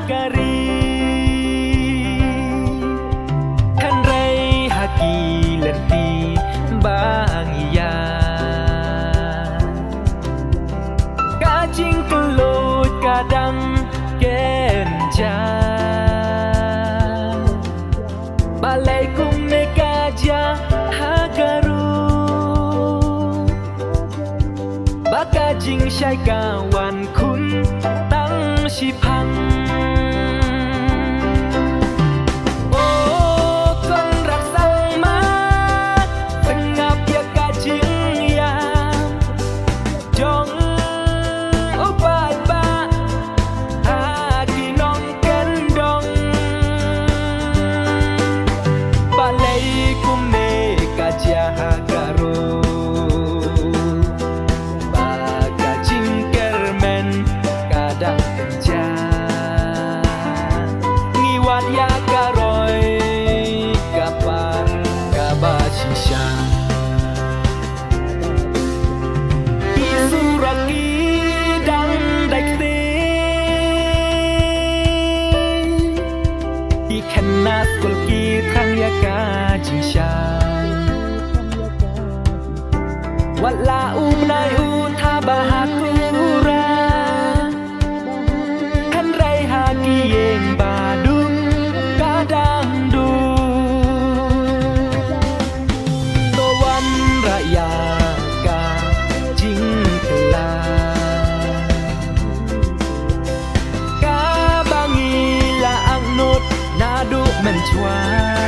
kari kan rai haki lenti bang iya kacing kelut kadang kenja balai kum nekaja hagaru bakajing syai kawan kun tang sipang nas kulki thang ya ka jing sha wala nai tha ba ha kura kan rai ha ki yen ba dum kadang du to wan raya ka jing kla ka bangi la ang not nadu mencuat